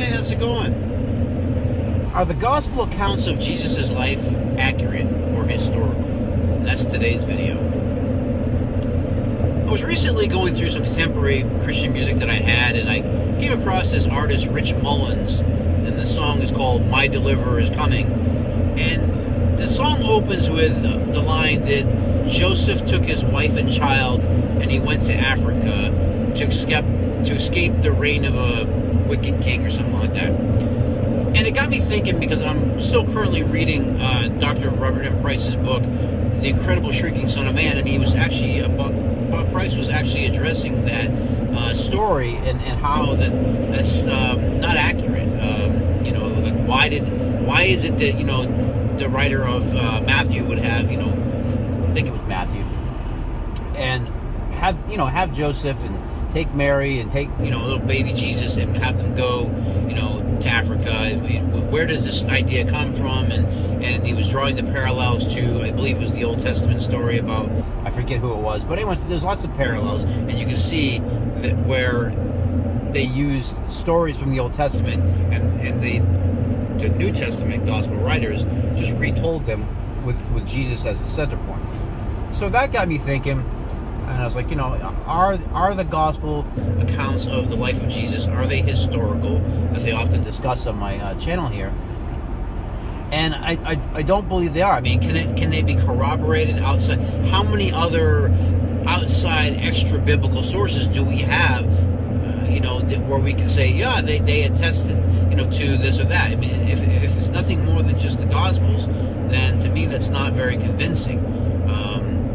Hey, how's it going? Are the gospel accounts of Jesus' life accurate or historical? That's today's video. I was recently going through some contemporary Christian music that I had, and I came across this artist, Rich Mullins, and the song is called My Deliverer Is Coming. And the song opens with the line that Joseph took his wife and child and he went to Africa to escape the reign of a wicked king or something like that. And it got me thinking, because I'm still currently reading Dr. Robert M. Price's book, The Incredible Shrieking Son of Man, and he was actually, Bob Price was actually addressing that story and how that's not accurate. Like why is it that, the writer of Matthew would have, I think it was Matthew, and have Joseph and take Mary and take, little baby Jesus and have them go, to Africa. Where does this idea come from? And he was drawing the parallels to, I believe it was the Old Testament story about, I forget who it was, but anyways, there's lots of parallels, and you can see that where they used stories from the Old Testament and the New Testament gospel writers just retold them with Jesus as the center point. So that got me thinking. And I was like, are the gospel accounts of the life of Jesus, are they historical, as they often discuss on my channel here? And I don't believe they are. I mean, can they be corroborated outside? How many other outside extra biblical sources do we have, where we can say, yeah, they attested, to this or that? I mean, if it's nothing more than just the Gospels, then to me that's not very convincing.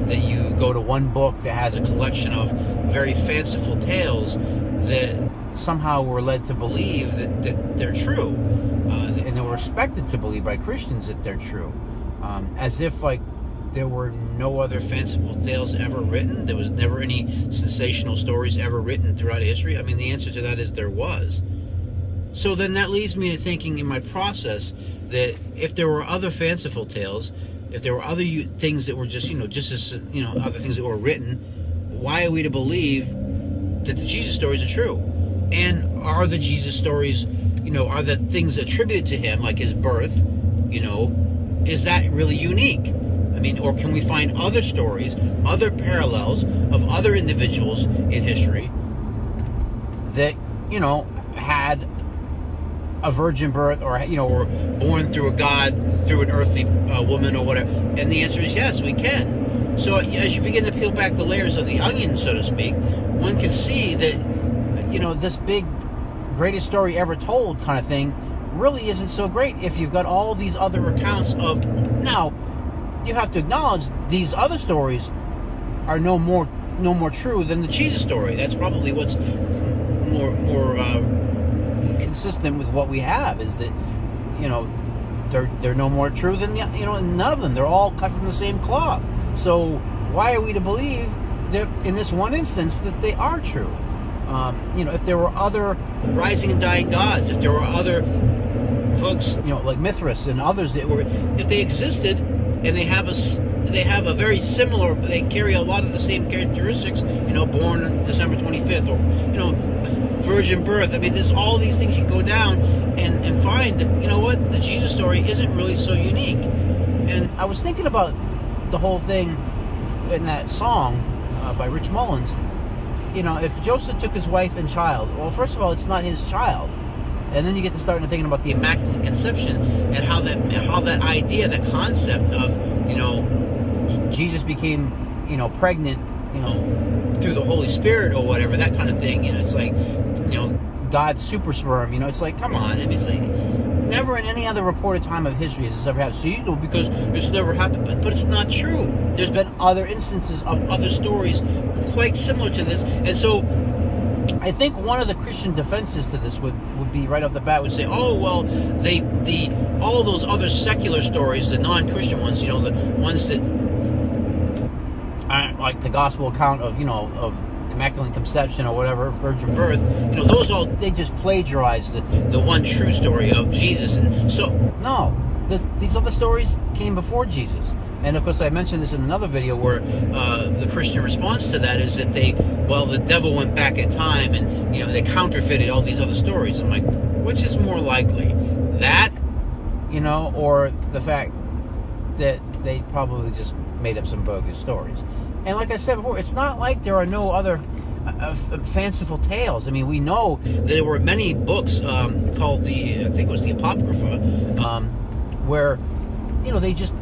That you go to one book that has a collection of very fanciful tales that somehow we're led to believe that they're true, and that we're expected to believe by Christians that they're true, as if like there were no other fanciful tales ever written. There was never any sensational stories ever written throughout history. I mean, the answer to that is there was. So then that leads me to thinking in my process that if there were other fanciful tales, if there were other things that were just, other things that were written, why are we to believe that the Jesus stories are true? And are the Jesus stories, are the things attributed to him, like his birth, is that really unique? I mean, or can we find other stories, other parallels of other individuals in history that, had a virgin birth, or were born through an earthly woman or whatever? And the answer is yes, we can. So as you begin to peel back the layers of the onion, so to speak, one can see that, this big, greatest story ever told kind of thing really isn't so great if you've got all these other accounts of. Now, you have to acknowledge these other stories are no more true than the Jesus story. That's probably what's more consistent with what we have, is that they're no more true than none of them. They're all cut from the same cloth. So why are we to believe that in this one instance that they are true? If there were other rising and dying gods, if there were other folks, like Mithras and others that were, if they existed and they have a very similar, they carry a lot of the same characteristics, born on December 25th, or virgin birth. I mean, there's all these things you can go down and find that, the Jesus story isn't really so unique. And I was thinking about the whole thing in that song by Rich Mullins. If Joseph took his wife and child, well, first of all, it's not his child. And then you get to start thinking about the Immaculate Conception and how that idea, that concept of, Jesus became, pregnant, through the Holy Spirit or whatever, that kind of thing. It's like, God's super sperm. It's like, come on. I mean, it's like, never in any other reported time of history has this ever happened. See, because it's never happened, but it's not true. There's been other instances of other stories quite similar to this, and so I think one of the Christian defenses to this would be right off the bat, would say, oh well, all those other secular stories, the non-Christian ones, the ones that aren't like the gospel account of of Immaculate Conception or whatever, virgin birth, they just plagiarized the one true story of Jesus. And so no, these other stories came before Jesus. And of course, I mentioned this in another video where the Christian response to that is that the devil went back in time and they counterfeited all these other stories. I'm like, which is more likely, that or the fact that they probably just made up some bogus stories? And like I said before, it's not like there are no other fanciful tales. I mean, we know there were many books called I think it was the Apocrypha, where they just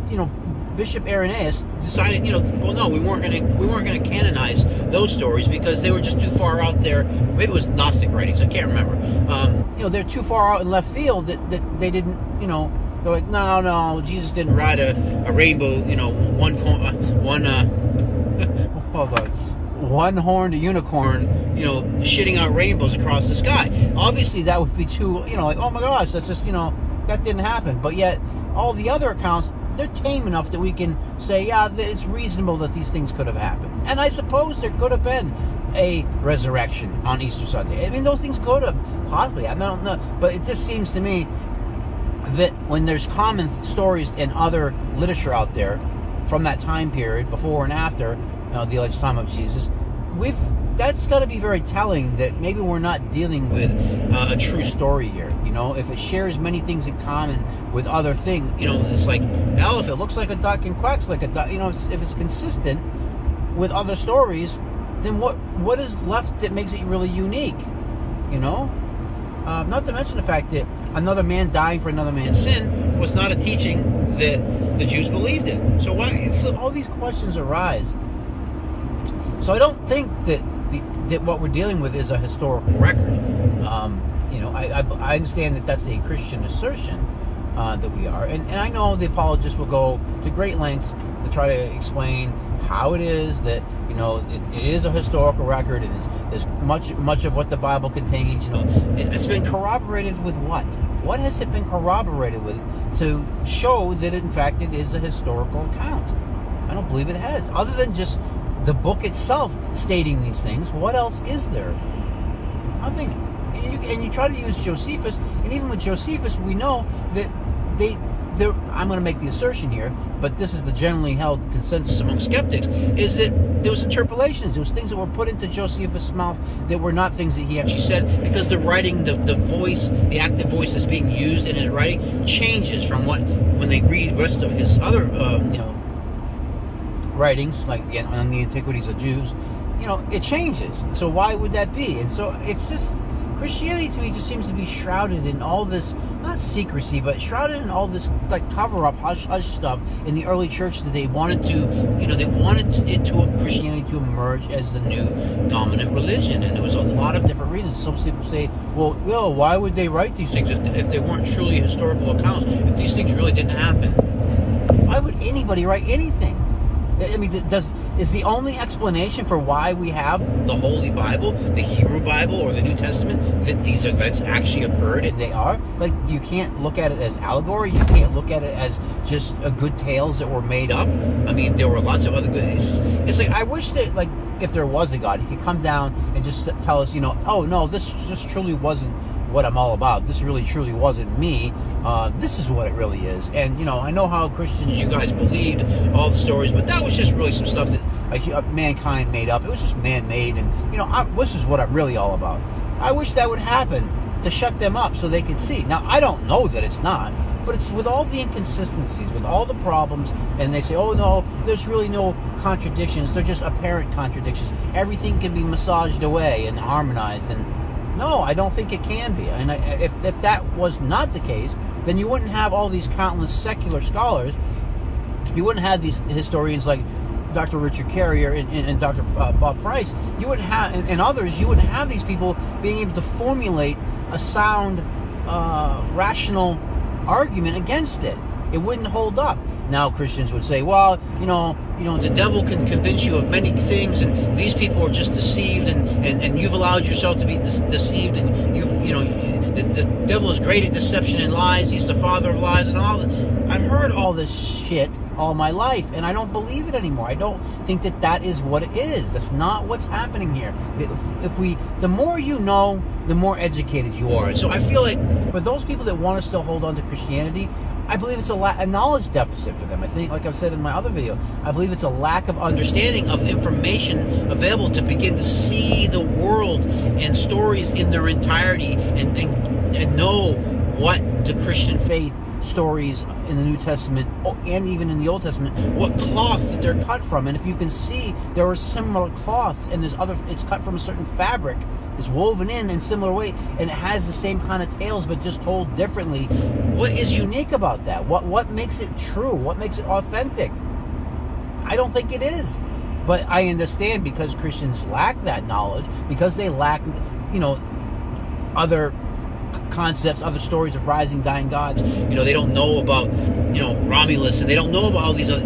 Bishop Irenaeus decided, well, no, we weren't going to canonize those stories because they were just too far out there. Maybe it was Gnostic writings, I can't remember. They're too far out in left field that they didn't, they're like, no, Jesus didn't ride a rainbow, one-horned unicorn, shitting out rainbows across the sky. Obviously, that would be too, like, oh my gosh, that's just, that didn't happen. But yet, all the other accounts, they're tame enough that we can say, yeah, it's reasonable that these things could have happened. And I suppose there could have been a resurrection on Easter Sunday. I mean, those things could have, possibly. I don't know. But it just seems to me that when there's common stories and other literature out there from that time period, before and after the alleged time of Jesus, that's got to be very telling that maybe we're not dealing with a true story here. If it shares many things in common with other things, it's like, hell, if it looks like a duck and quacks like a duck, if it's consistent with other stories, then what is left that makes it really unique? Not to mention the fact that another man dying for another man's sin was not a teaching that the Jews believed in. So all these questions arise. So I don't think that what we're dealing with is a historical record. I understand that that's a Christian assertion that we are, and I know the apologists will go to great lengths to try to explain how it is that it is a historical record, and there's much of what the Bible contains. It's been corroborated with what? What has it been corroborated with to show that in fact it is a historical account? I don't believe it has, other than just the book itself stating these things. What else is there? I think. And you try to use Josephus, and even with Josephus, we know that I'm going to make the assertion here, but this is the generally held consensus among skeptics, is that there was interpolations. There was things that were put into Josephus' mouth that were not things that he actually said, because the writing, the voice, the active voice that's being used in his writing changes from when they read the rest of his other, writings, like on the Antiquities of Jews, it changes. So why would that be? And so it's just, Christianity to me just seems to be shrouded in all this, not secrecy, but shrouded in all this like cover-up, hush-hush stuff in the early church that they wanted Christianity to emerge as the new dominant religion. And there was a lot of different reasons. Some people say, well, why would they write these things if they weren't truly historical accounts, if these things really didn't happen? Why would anybody write anything? I mean, is the only explanation for why we have the Holy Bible, the Hebrew Bible, or the New Testament, that these events actually occurred, and they are? Like, you can't look at it as allegory. You can't look at it as just good tales that were made up. I mean, there were lots of other good... It's like, I wish that, like, if there was a God, he could come down and just tell us, oh, no, this just truly wasn't what I'm all about. This really, truly wasn't me. This is what it really is. And, I know how Christians, you guys believed all the stories, but that was just really some stuff that mankind made up. It was just man-made, and, this is what I'm really all about. I wish that would happen to shut them up so they could see. Now, I don't know that it's not, but it's with all the inconsistencies, with all the problems, and they say, oh, no, there's really no contradictions. They're just apparent contradictions. Everything can be massaged away and harmonized, and no, I don't think it can be. And if that was not the case, then you wouldn't have all these countless secular scholars. You wouldn't have these historians like Dr. Richard Carrier and Dr. Bob Price. You wouldn't have, and others, you wouldn't have these people being able to formulate a sound, rational argument against it. It wouldn't hold up. Now Christians would say, well, the devil can convince you of many things, and these people are just deceived, and you've allowed yourself to be deceived, and the devil is great at deception and lies. He's the father of lies, and all. I've heard all this shit all my life, and I don't believe it anymore. I don't think that is what it is. That's not what's happening here. The more you know, the more educated you are. So I feel like for those people that want to still hold on to Christianity, I believe it's a knowledge deficit for them. I think, like I've said in my other video, I believe it's a lack of understanding of information available to begin to see the world and stories in their entirety and know what the Christian faith stories in the New Testament and even in the Old Testament, what cloth they're cut from. And if you can see, there are similar cloths, and it's cut from a certain fabric, it's woven in a similar way, and it has the same kind of tales but just told differently. What is unique about that? What makes it true? What makes it authentic? I don't think it is. But I understand, because Christians lack that knowledge, because they lack, other concepts, other stories of rising, dying gods. They don't know about, Romulus, and they don't know about all these other.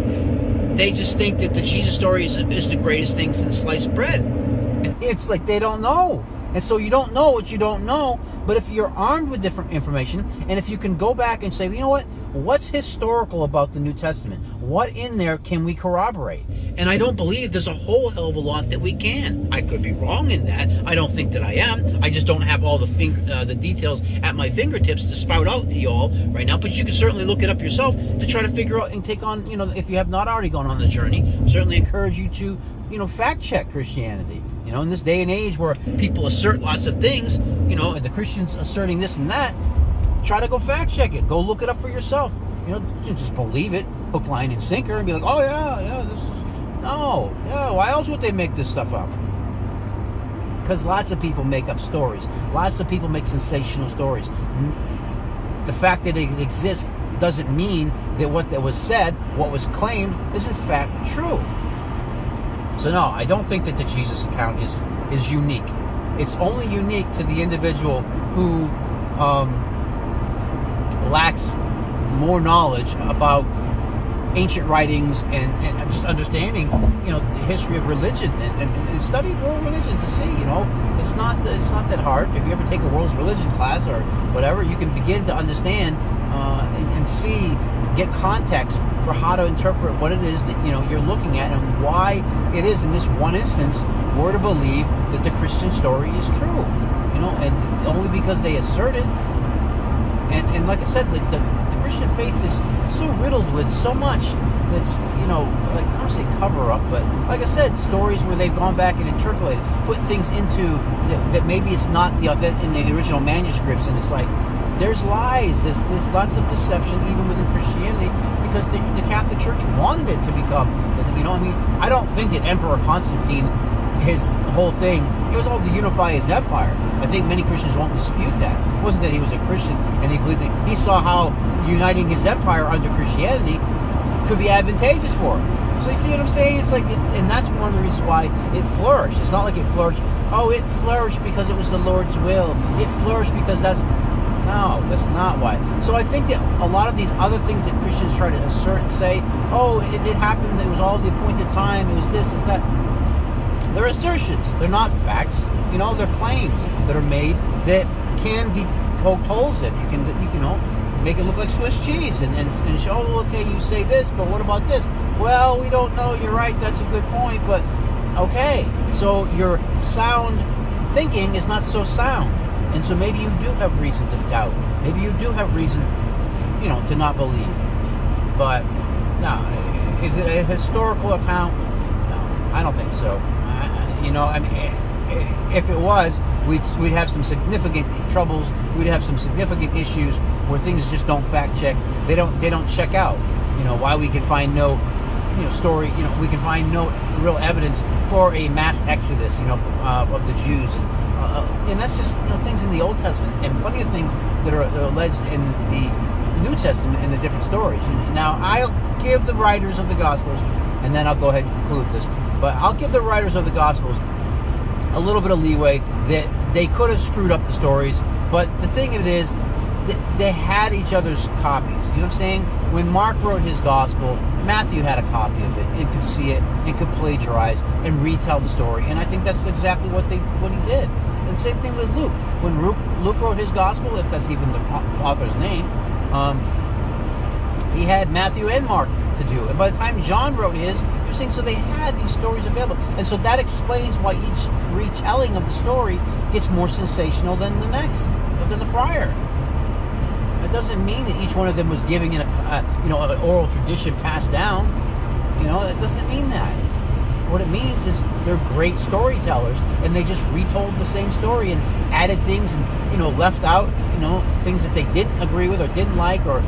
They just think that the Jesus story is the greatest thing since sliced bread. And it's like they don't know. And so you don't know what you don't know. But if you're armed with different information, and if you can go back and say, you know what? What's historical about the New Testament? What in there can we corroborate? And I don't believe there's a whole hell of a lot that we can. I could be wrong in that. I don't think that I am. I just don't have all the details at my fingertips to spout out to y'all right now. But you can certainly look it up yourself to try to figure out and take on, if you have not already gone on the journey, I certainly encourage you to, fact check Christianity. In this day and age where people assert lots of things, and the Christians asserting this and that, try to go fact check it. Go look it up for yourself. Just believe it, hook, line, and sinker, and be like, oh yeah, this is... No, yeah, why else would they make this stuff up? Because lots of people make up stories. Lots of people make sensational stories. The fact that it exists doesn't mean that what that was said, what was claimed, is in fact true. So no, I don't think that the Jesus account is unique. It's only unique to the individual who lacks more knowledge about ancient writings and just understanding, the history of religion and study world religion to see, it's not that hard. If you ever take a world religion class or whatever, you can begin to understand and see, get context for how to interpret what it is that you're looking at and why it is in this one instance we're to believe that the Christian story is true, and only because they assert it. And like I said, the Christian faith is so riddled with so much that's, I don't want to say cover up, but like I said, stories where they've gone back and interpolated, put things into that maybe it's not in the original manuscripts, and it's like there's lies, there's lots of deception even within Christianity, because the Catholic Church wanted it to become, I don't think that Emperor Constantine, his whole thing, it was all to unify his empire. I think many Christians won't dispute that. It wasn't that he was a Christian and he believed that he saw how uniting his empire under Christianity could be advantageous for him. So you see what I'm saying? And that's one of the reasons why it flourished. It's not like it flourished. Oh, it flourished because it was the Lord's will. It flourished because no, that's not why. So I think that a lot of these other things that Christians try to assert and say, oh, it happened, it was all the appointed time, it was this, it's that. They're assertions. They're not facts. They're claims that are made that can be poked holes in. You can make it look like Swiss cheese and show, okay, you say this, but what about this? Well, we don't know. You're right. That's a good point. But okay, so your sound thinking is not so sound, and so maybe you do have reason to doubt. Maybe you do have reason, to not believe. But no, is it a historical account? No, I don't think so. If it was, we'd have some significant troubles. We'd have some significant issues where things just don't fact check. They don't check out. Why we can find no, story. We can find no real evidence for a mass exodus. Of the Jews, and that's just things in the Old Testament, and plenty of things that are alleged in the New Testament in the different stories. Now I'll give the writers of the Gospels, and then I'll go ahead and conclude this. But I'll give the writers of the Gospels a little bit of leeway that they could have screwed up the stories. But the thing of it is, they had each other's copies. You know what I'm saying? When Mark wrote his Gospel, Matthew had a copy of it. It could see it. It could plagiarize and retell the story. And I think that's exactly what he did. And same thing with Luke. When Luke wrote his Gospel, if that's even the author's name, he had Matthew and Mark to do. And by the time John wrote his, you're saying, so they had these stories available. And so that explains why each retelling of the story gets more sensational than the next, than the prior. doesn't mean that each one of them was giving it an oral tradition passed down. It doesn't mean that. What it means is they're great storytellers, and they just retold the same story and added things and left out things that they didn't agree with or didn't like, or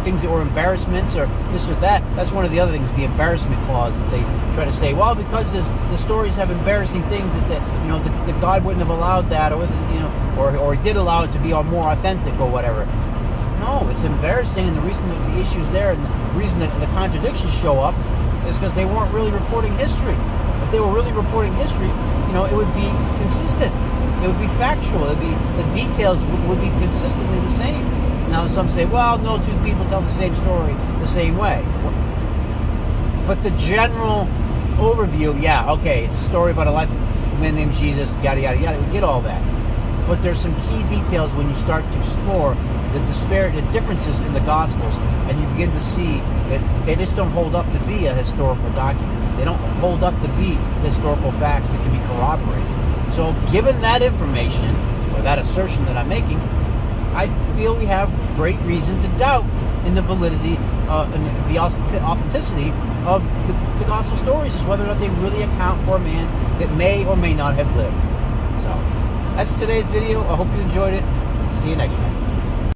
things that were embarrassments or this or that. That's one of the other things, the embarrassment clause that they try to say. Well, because the stories have embarrassing things that God wouldn't have allowed that, or he did allow it to be more authentic or whatever. No, it's embarrassing, and the reason that the issue's there and the reason that the contradictions show up is because they weren't really reporting history. If they were really reporting history, it would be consistent. It would be factual. The details would be consistently the same. Now, some say, well, no two people tell the same story the same way. But the general overview, yeah, okay, it's a story about a life of a man named Jesus, yada, yada, yada. We get all that. But there's some key details when you start to explore the differences in the Gospels, and you begin to see that they just don't hold up to be a historical document. They don't hold up to be historical facts that can be corroborated. So given that information, or that assertion that I'm making, I feel we have great reason to doubt in the validity and the authenticity of the Gospel stories, is whether or not they really account for a man that may or may not have lived. So that's today's video. I hope you enjoyed it. See you next time.